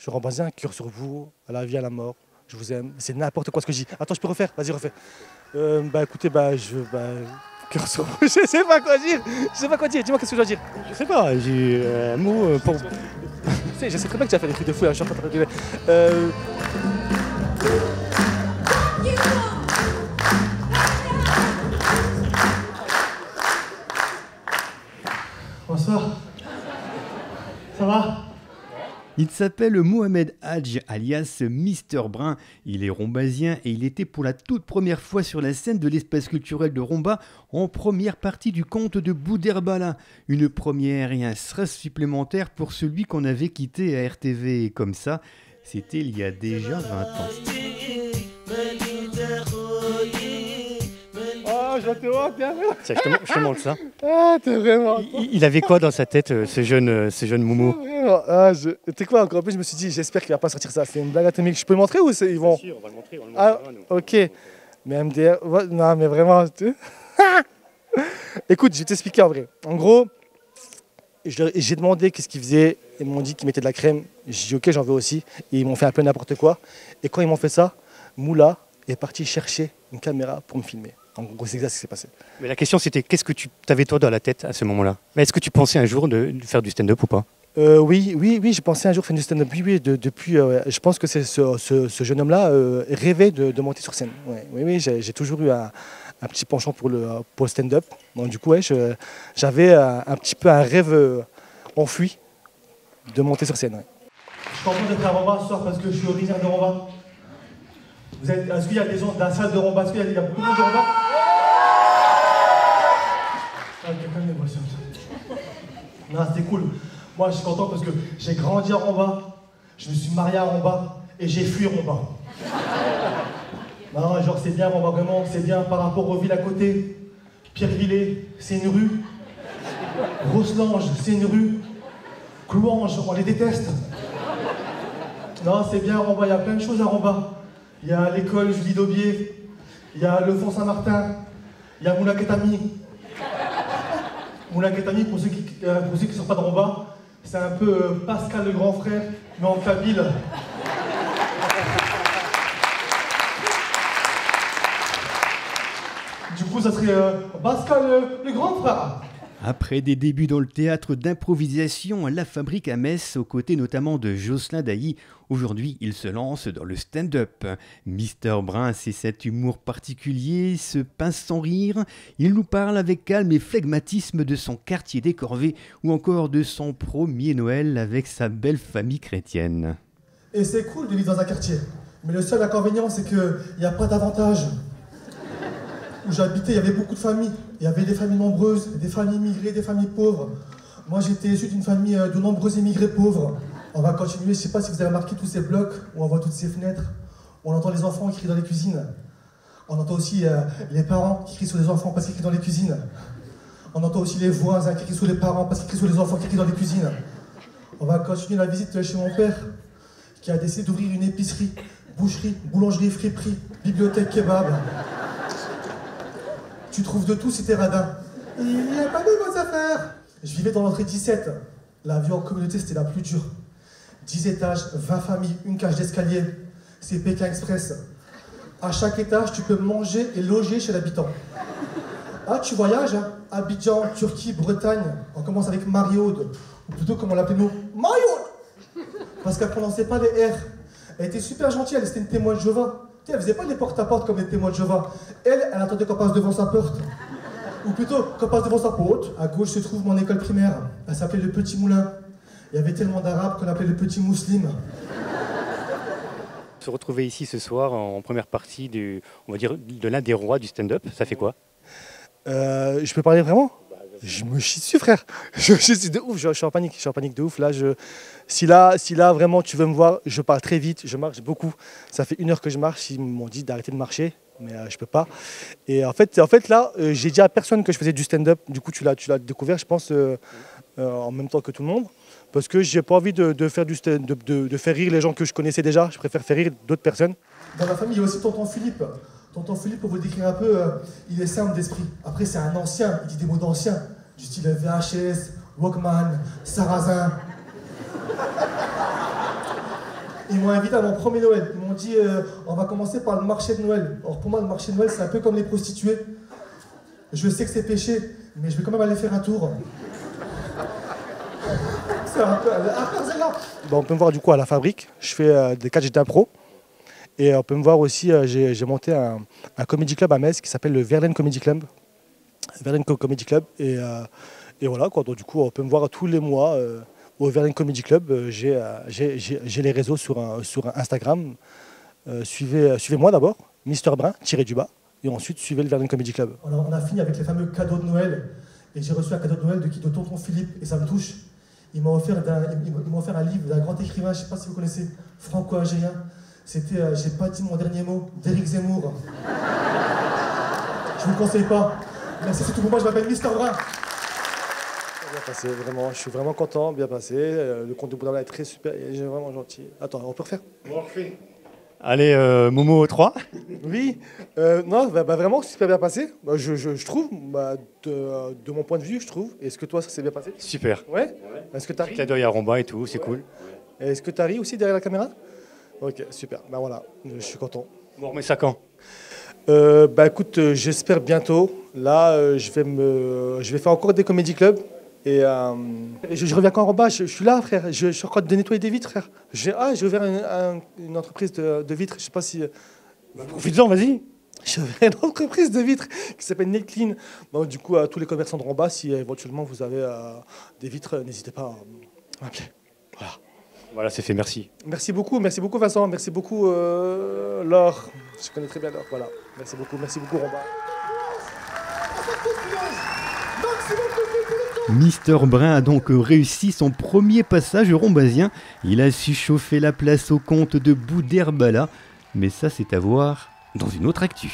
Je suis rambasien, cœur sur vous, à la vie, à la mort. Je vous aime. C'est n'importe quoi ce que je dis. Attends, je peux refaire. Vas-y, refais. Bah écoutez, cœur sur vous. Je sais pas quoi dire. Je sais pas quoi dire. Dis-moi qu'est-ce que je dois dire. Je sais pas, j'ai un mot pour... Tu sais, je sais très bien que tu as fait des trucs de fou. Hein, je suis en train de rigoler. Bonsoir. Ça va? Il s'appelle Mohamed Hadj, alias Mister Brun. Il est rombasien et il était pour la toute première fois sur la scène de l'espace culturel de Romba en première partie du conte de Bouderbala. Une première et un stress supplémentaire pour celui qu'on avait quitté à RTV. Et comme ça, c'était il y a déjà 20 ans. Oh, je te vois, bien. Tiens, je te montre ça. Ah, t'es vraiment. Il avait quoi dans sa tête, ce jeune Moumou? Ah, t'es quoi, encore plus, je me suis dit, j'espère qu'il va pas sortir ça. C'est une blague atomique. Je peux le montrer ou ils vont. Si, on va le montrer. Ah, ok. Mais MDR, non, mais vraiment. Écoute, je vais t'expliquer en vrai. En gros, j'ai demandé qu'est-ce qu'ils faisaient. Ils m'ont dit qu'ils mettaient de la crème. J'ai dit, ok, j'en veux aussi. Et ils m'ont fait un peu n'importe quoi. Et quand ils m'ont fait ça, Moula est parti chercher une caméra pour me filmer. En gros, c'est exact ce qui s'est passé. Mais la question c'était, qu'est-ce que tu avais toi dans la tête à ce moment-là? Est-ce que tu pensais un jour de faire du stand-up ou pas? Oui, j'ai pensé un jour faire du stand-up. Oui, depuis, je pense que c'est ce jeune homme-là rêvait de monter sur scène. Ouais, oui, j'ai toujours eu un petit penchant pour le stand-up. Donc du coup, ouais, j'avais un petit peu un rêve enfoui de monter sur scène. Ouais. Je suis content d'être à Romba ce soir parce que je suis originaire de Romba. Est-ce qu'il y a des gens de la salle de Romba? Est-ce qu'il y a beaucoup de monde de Romba? Ah, quelqu'un est voici. Non, c'était cool. Moi, je suis content parce que j'ai grandi à Romba, je me suis marié à Romba et j'ai fui Romba. Non, genre, c'est bien Romba, vraiment, c'est bien par rapport aux villes à côté. Pierrevillers, c'est une rue. Rosselange, c'est une rue. Clouange, on les déteste. Non, c'est bien Romba, il y a plein de choses à Romba. Il y a l'école Julie Daubier, il y a le Fond Saint-Martin, il y a Moula Ketami. Moula Ketami, pour ceux qui ne sont pas de Romba, c'est un peu Pascal le grand frère, mais en kabyle. Du coup, ça serait Pascal le grand frère. Après des débuts dans le théâtre d'improvisation à La Fabrique à Metz, aux côtés notamment de Jocelyn Dailly, aujourd'hui il se lance dans le stand-up. Mister Brun, c'est cet humour particulier, se pince sans rire. Il nous parle avec calme et flegmatisme de son quartier des Corvées ou encore de son premier Noël avec sa belle famille chrétienne. Et c'est cool de vivre dans un quartier. Mais le seul inconvénient, c'est qu'il n'y a pas d'avantage. Où j'habitais, il y avait beaucoup de familles. Il y avait des familles nombreuses, des familles immigrées, des familles pauvres. Moi, j'étais issu d'une famille de nombreux immigrés pauvres. On va continuer, je ne sais pas si vous avez remarqué tous ces blocs où on voit toutes ces fenêtres. On entend les enfants qui crient dans les cuisines. On entend aussi les parents qui crient sur les enfants parce qu'ils crient dans les cuisines. On entend aussi les voisins qui crient sur les parents parce qu'ils crient sur les enfants qui crient dans les cuisines. On va continuer la visite chez mon père qui a décidé d'ouvrir une épicerie, boucherie, boulangerie, friperie, bibliothèque, kebab. Tu trouves de tout si t'es radin. Il n'y a pas de bonnes affaires. Je vivais dans l'entrée 17. La vie en communauté, c'était la plus dure. 10 étages, 20 familles, une cage d'escalier. C'est Pékin Express. À chaque étage, tu peux manger et loger chez l'habitant. Ah, tu voyages, hein? Abidjan, Turquie, Bretagne. On commence avec Marie-Aude. Ou plutôt, comme on l'appelait nous, Marie-Aude. Parce qu'elle prononçait pas les R. Elle était super gentille, elle, c'était une témoin de Jéhovah. Elle faisait pas les porte-à-porte comme les témoins de Jéhovah. Elle attendait qu'on passe devant sa porte. Ou plutôt, qu'on passe devant sa porte. À gauche se trouve mon école primaire. Elle s'appelait le Petit Moulin. Il y avait tellement d'arabes qu'on appelait le Petit Mousseline. Se retrouver ici ce soir en première partie on va dire, de l'un des rois du stand-up, ça fait quoi? Je peux parler vraiment? Je me chie dessus, frère. Je me chie dessus de ouf. Je suis en panique de ouf. Là, si là, vraiment, tu veux me voir, je parle très vite, je marche beaucoup. Ça fait 1 heure que je marche. Ils m'ont dit d'arrêter de marcher, mais je peux pas. Et en fait là, j'ai dit à personne que je faisais du stand-up. Du coup, tu l'as découvert, je pense, en même temps que tout le monde. Parce que j'ai pas envie de faire de faire rire les gens que je connaissais déjà. Je préfère faire rire d'autres personnes. Dans la famille, il y a aussi tonton Philippe. Tonton Philippe, pour vous le décrire un peu, il est simple d'esprit. Après, c'est un ancien, il dit des mots d'ancien, du style VHS, Walkman, Sarrazin. Ils m'ont invité à mon premier Noël. Ils m'ont dit on va commencer par le marché de Noël. Or pour moi le marché de Noël c'est un peu comme les prostituées. Je sais que c'est péché, mais je vais quand même aller faire un tour. C'est un peu... Bon, on peut me voir du coup à la fabrique, je fais des catchs d'impro. Et on peut me voir aussi, j'ai monté un comedy club à Metz qui s'appelle le Verlaine Comedy Club. Verlaine Comedy Club. Et voilà, quoi. Donc, du coup, on peut me voir tous les mois au Verlaine Comedy Club. J'ai les réseaux sur Instagram. Suivez-moi d'abord, Mister Brun, tiré-du-bas. Et ensuite, suivez le Verlaine Comedy Club. Alors, on a fini avec les fameux cadeaux de Noël. Et j'ai reçu un cadeau de Noël de tonton Philippe. Et ça me touche. Il m'a offert un livre d'un grand écrivain, je ne sais pas si vous connaissez, franco-algérien. C'était J'ai pas dit mon dernier mot, d'Éric Zemmour. Je vous conseille pas. Merci, c'est tout pour moi, je m'appelle Mister Brun. Bien passé, vraiment, je suis vraiment content, bien passé. Le compte de Boudala est très super, il est vraiment gentil. Attends, on peut refaire? On refait. Allez, Momo 3. Oui, non, vraiment, c'est super bien passé. Je trouve, de mon point de vue, je trouve. Est-ce que toi, ça s'est bien passé? Super. Ouais. Est-ce que tu as ri? Clin d'œil à Romba et tout, c'est cool. Est-ce que tu as ri aussi derrière la caméra? Ok, super. Ben voilà, je suis content. Bon, on remet ça quand? Écoute, j'espère bientôt. Là, je vais faire encore des comédie clubs. Et je reviens quand en bas, je suis là, frère. Je suis en train de nettoyer des vitres, frère. J'ai ouvert une entreprise de vitres. Je sais pas si. Profites-en, vas-y. J'ai ouvert une entreprise de vitres qui s'appelle Net Clean. Bon, du coup, à tous les commerçants de Ramba, si éventuellement vous avez des vitres, n'hésitez pas à m'appeler. Voilà. Voilà, c'est fait, merci. Merci beaucoup Vincent, merci beaucoup Laure. Je connais très bien Laure, voilà. Merci beaucoup Ramba. Mister Brun a donc réussi son premier passage rombasien. Il a su chauffer la place au comte de Boudherbala. Mais ça, c'est à voir dans une autre actu.